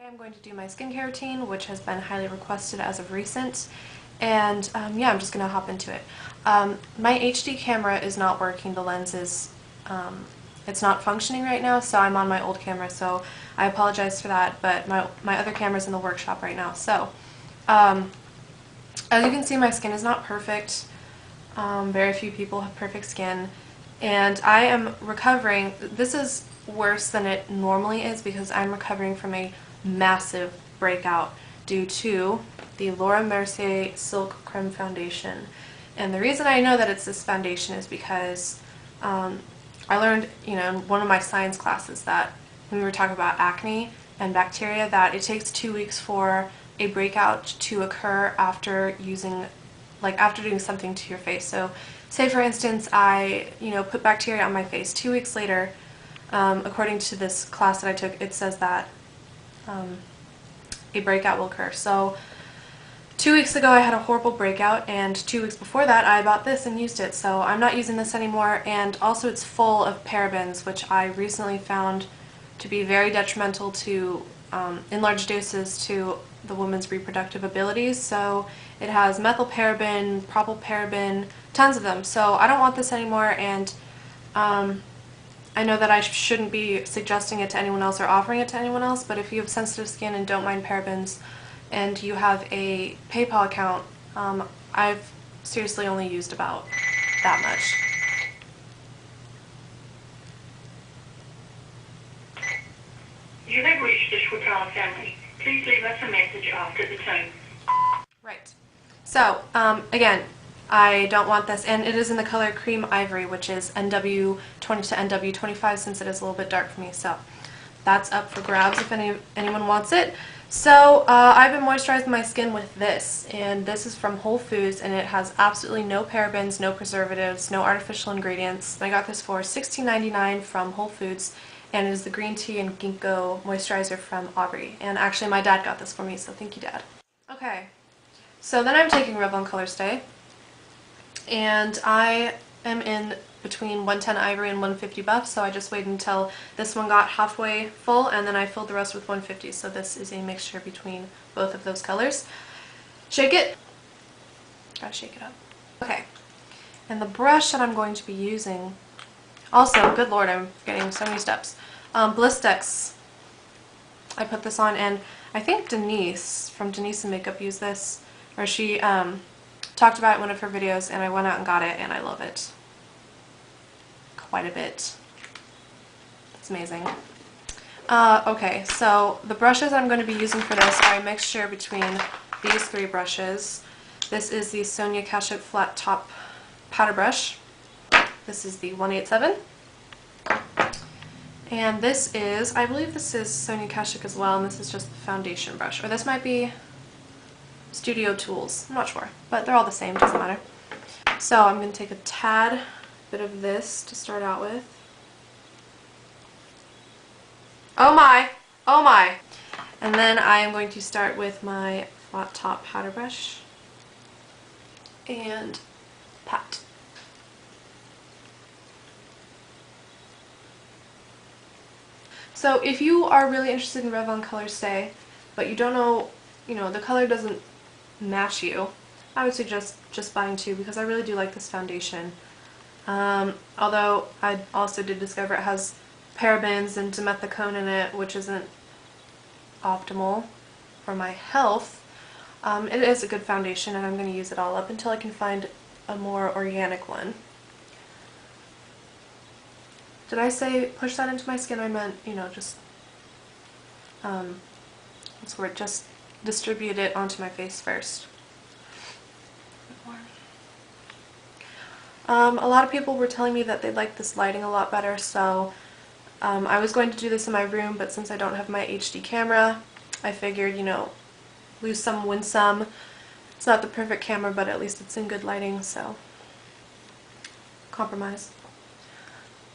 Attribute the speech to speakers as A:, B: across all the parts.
A: I'm going to do my skincare routine, which has been highly requested as of recent, and yeah, I'm just going to hop into it. My HD camera is not working. The lens is, it's not functioning right now, so I'm on my old camera, so I apologize for that, but my other camera's in the workshop right now. So, as you can see, my skin is not perfect. Very few people have perfect skin, and I am recovering. This is worse than it normally is because I'm recovering from a massive breakout due to the Laura Mercier Silk Creme Foundation. And the reason I know that it's this foundation is because I learned, in one of my science classes that when we were talking about acne and bacteria, that it takes 2 weeks for a breakout to occur after using, after doing something to your face. So say for instance I, put bacteria on my face. 2 weeks later, according to this class that I took, it says that a breakout will occur. So 2 weeks ago I had a horrible breakout, and 2 weeks before that I bought this and used it. So I'm not using this anymore, and also it's full of parabens, which I recently found to be very detrimental to, in large doses, to the woman's reproductive abilities. So it has methylparaben, propylparaben, tons of them. So I don't want this anymore, and I know that I shouldn't be suggesting it to anyone else or offering it to anyone else, but if you have sensitive skin and don't mind parabens and you have a PayPal account, I've seriously only used about that much.
B: You have reached the Schwartala family. Please leave us a message after the tone.
A: Right. So, again, I don't want this, and it is in the color Cream Ivory, which is NW20 to NW25, since it is a little bit dark for me, so that's up for grabs if anyone wants it. So, I've been moisturizing my skin with this, and this is from Whole Foods, and it has absolutely no parabens, no preservatives, no artificial ingredients. I got this for $16.99 from Whole Foods, and it is the green tea and ginkgo moisturizer from Aubrey. And actually my dad got this for me, so thank you, Dad. Okay, so then I'm taking Revlon Color Stay, and I am in between 110 Ivory and 150 Buff, so I just waited until this one got halfway full, and then I filled the rest with 150, so this is a mixture between both of those colors. Shake it. Gotta shake it up. Okay, and the brush that I'm going to be using, also, good lord, I'm getting so many steps. Blistex. I put this on, and I think Denise from Denise and Makeup used this, or she talked about it in one of her videos, and I went out and got it, and I love it quite a bit. It's amazing. Okay, so the brushes I'm going to be using for this are a mixture between these three brushes. This is the Sonia Kashuk Flat Top Powder Brush. This is the 187. And this is, I believe this is Sonia Kashuk as well, and this is just the foundation brush. Or this might be Studio Tools. I'm not sure, but they're all the same, doesn't matter. So I'm going to take a tad bit of this to start out with. Oh my! Oh my! And then I am going to start with my flat top powder brush and pat. So if you are really interested in Revlon Color Stay, but you don't know, the color doesn't match you, I would suggest just buying two, because I really do like this foundation. Although I also did discover it has parabens and dimethicone in it, which isn't optimal for my health. It is a good foundation, and I'm going to use it all up until I can find a more organic one. Did I say push that into my skin? I meant, just, what's the word, just distribute it onto my face first. A lot of people were telling me that they like this lighting a lot better, so I was going to do this in my room, but since I don't have my HD camera, I figured, lose some, win some. It's not the perfect camera, but at least it's in good lighting, so compromise.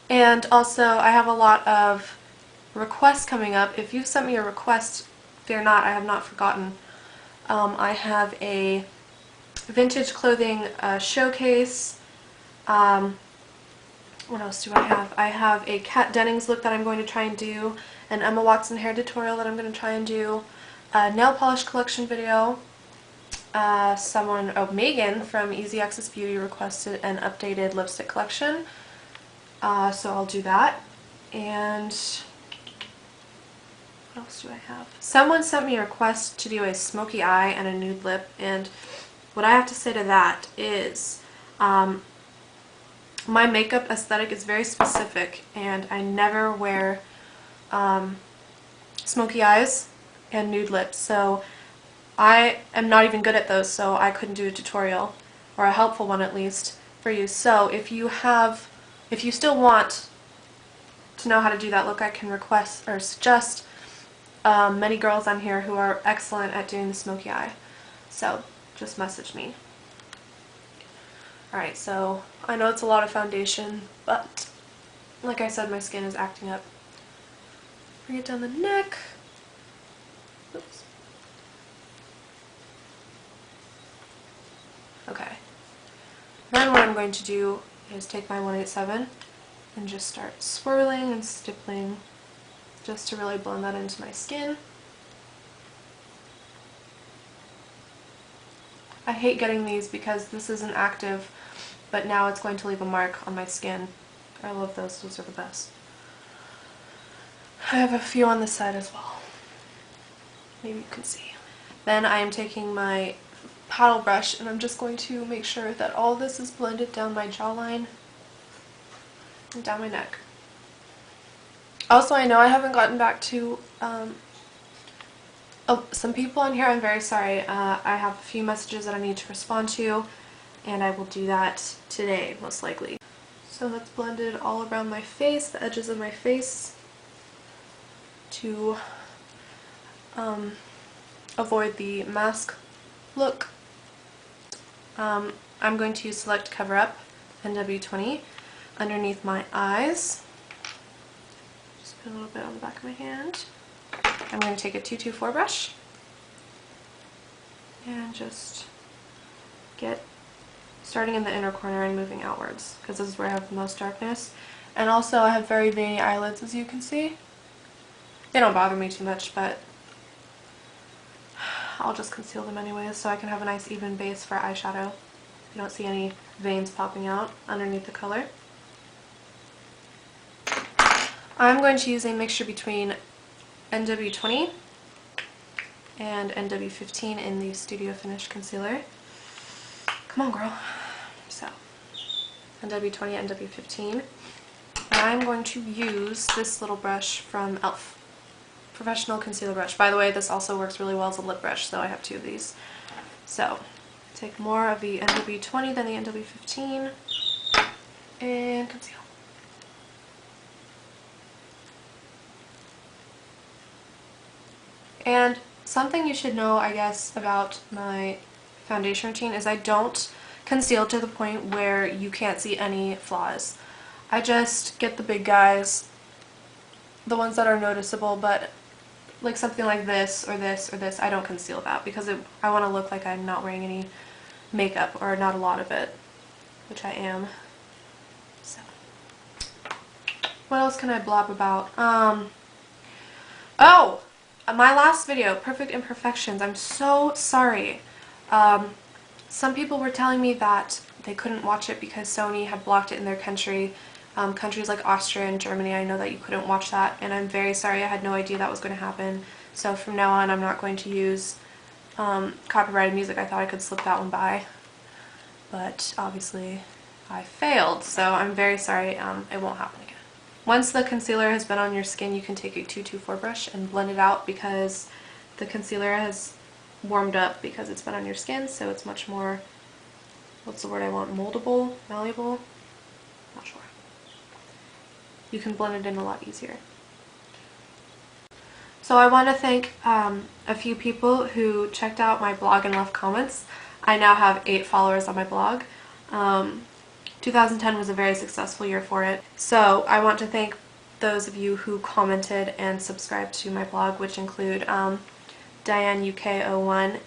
A: And also, I have a lot of requests coming up. If you've sent me a request, fear not, I have not forgotten. I have a vintage clothing showcase. What else do I have? I have a Kat Dennings look that I'm going to try and do, an Emma Watson hair tutorial that I'm going to try and do, a nail polish collection video. Megan from Easy Access Beauty requested an updated lipstick collection, so I'll do that. And what else do I have? Someone sent me a request to do a smoky eye and a nude lip, and what I have to say to that is my makeup aesthetic is very specific, and I never wear smoky eyes and nude lips, so I am not even good at those, so I couldn't do a tutorial, or a helpful one at least, for you. So if you still want to know how to do that look, I can request or suggest many girls on here who are excellent at doing the smoky eye. So just message me. Alright, so I know it's a lot of foundation, but like I said, my skin is acting up. Bring it down the neck. Oops. Okay. Then what I'm going to do is take my 187 and just start swirling and stippling just to really blend that into my skin. I hate getting these because this isn't active, but now it's going to leave a mark on my skin. I love those are the best. I have a few on this side as well. Maybe you can see. Then I am taking my paddle brush and I'm just going to make sure that all this is blended down my jawline and down my neck. Also, I know I haven't gotten back to some people on here. I'm very sorry. I have a few messages that I need to respond to, and I will do that today, most likely. So that's blended all around my face, the edges of my face, to avoid the mask look. I'm going to use Select Cover Up NW20 underneath my eyes. Just put a little bit on the back of my hand. I'm going to take a 224 brush and just get starting in the inner corner and moving outwards, because this is where I have the most darkness. And also I have very veiny eyelids, as you can see. They don't bother me too much, but I'll just conceal them anyways so I can have a nice even base for eyeshadow. You don't see any veins popping out underneath the color. I'm going to use a mixture between NW20 and NW15 in the Studio Finish Concealer. Come on, girl. So, NW20 and NW15. And I'm going to use this little brush from e.l.f. Professional Concealer Brush. By the way, this also works really well as a lip brush, so I have two of these. So, take more of the NW20 than the NW15 and conceal. And something you should know, I guess, about my foundation routine is I don't conceal to the point where you can't see any flaws. I just get the big guys, the ones that are noticeable, but like something like this or this or this, I don't conceal that because I want to look like I'm not wearing any makeup, or not a lot of it, which I am. So, what else can I blab about? Oh! My last video, Perfect Imperfections, I'm so sorry. Some people were telling me that they couldn't watch it because Sony had blocked it in their country. Countries like Austria and Germany, I know that you couldn't watch that, and I'm very sorry. I had no idea that was going to happen. So from now on, I'm not going to use copyrighted music. I thought I could slip that one by, but obviously I failed, so I'm very sorry. It won't happen again. Once the concealer has been on your skin, you can take a 224 brush and blend it out because the concealer has warmed up because it's been on your skin, so it's much more, what's the word I want, moldable, malleable? Not sure. You can blend it in a lot easier. So I want to thank a few people who checked out my blog and left comments. I now have 8 followers on my blog. 2010 was a very successful year for it. So I want to thank those of you who commented and subscribed to my blog, which include Diane UK01,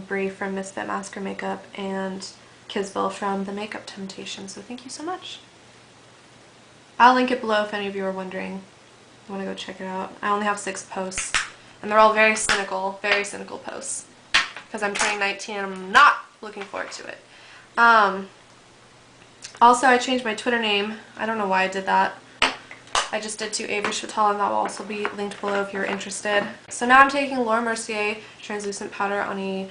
A: Bree from Misfit Masker Makeup, and Kisville from The Makeup Temptation. So thank you so much. I'll link it below if any of you are wondering you want to go check it out. I only have 6 posts, and they're all very cynical posts, because I'm turning 19 and I'm not looking forward to it. Also, I changed my Twitter name. I don't know why I did that. I just did to Avery Châtel, and that will also be linked below if you're interested. So now I'm taking Laura Mercier translucent powder on a,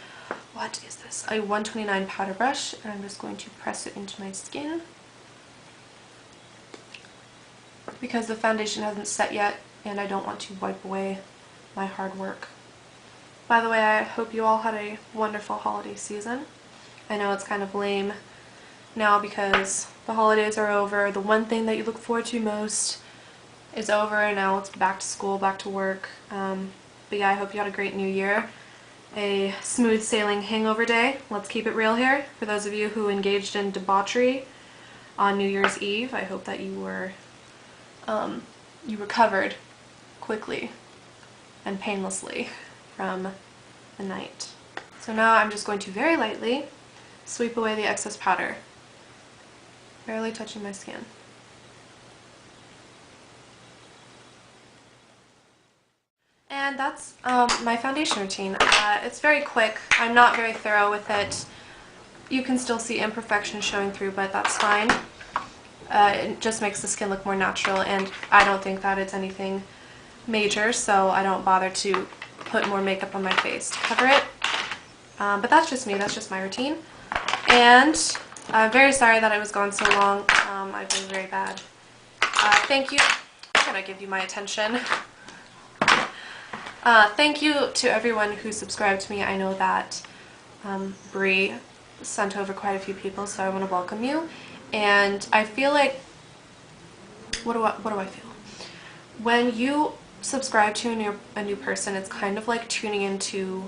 A: what is this? A 129 powder brush, and I'm just going to press it into my skin. Because the foundation hasn't set yet, and I don't want to wipe away my hard work. By the way, I hope you all had a wonderful holiday season. I know it's kind of lame now because the holidays are over. The one thing that you look forward to most is over, and now it's back to school, back to work. But yeah, I hope you had a great new year. A smooth sailing hangover day. Let's keep it real here. For those of you who engaged in debauchery on New Year's Eve, I hope that you were you recovered quickly and painlessly from the night. So now I'm just going to very lightly sweep away the excess powder, barely touching my skin. And that's my foundation routine. It's very quick. I'm not very thorough with it. You can still see imperfections showing through, but that's fine. It just makes the skin look more natural, and I don't think that it's anything major, so I don't bother to put more makeup on my face to cover it. But that's just me. That's just my routine. And I'm very sorry that I was gone so long. I've been very bad. Thank you. I'm gonna give you my attention. Thank you to everyone who subscribed to me. I know that Bree sent over quite a few people, so I want to welcome you. And I feel like, what do I feel? When you subscribe to a new person, it's kind of like tuning into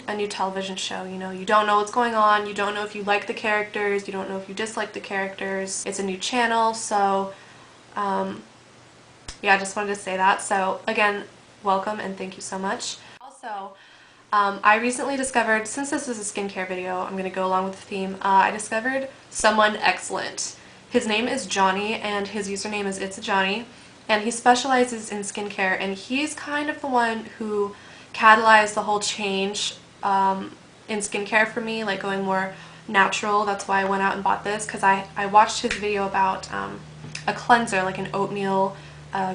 A: a new television show. You know, you don't know what's going on, you don't know if you like the characters, you don't know if you dislike the characters. It's a new channel, so yeah, I just wanted to say that. So again, welcome and thank you so much. Also, I recently discovered, since this is a skincare video, I'm going to go along with the theme, I discovered someone excellent. His name is Johnny, and his username is It's a Johnny, and he specializes in skincare, and he's kind of the one who catalyzed the whole change in skincare for me, like going more natural. That's why I went out and bought this, because I watched his video about a cleanser, like an oatmeal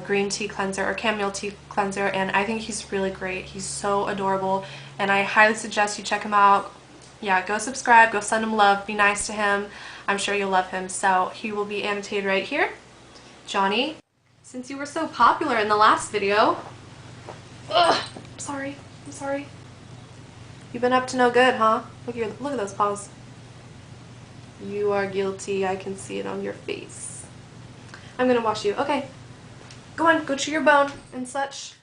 A: green tea cleanser or chamomile tea cleanser, and I think he's really great. He's so adorable, and I highly suggest you check him out. Yeah, go subscribe, go send him love, be nice to him. I'm sure you'll love him. So he will be annotated right here. Johnny, since you were so popular in the last video, I'm sorry. You've been up to no good, huh? Look at those paws. You are guilty. I can see it on your face. I'm gonna wash you. Okay. Go on, go chew your bone and such.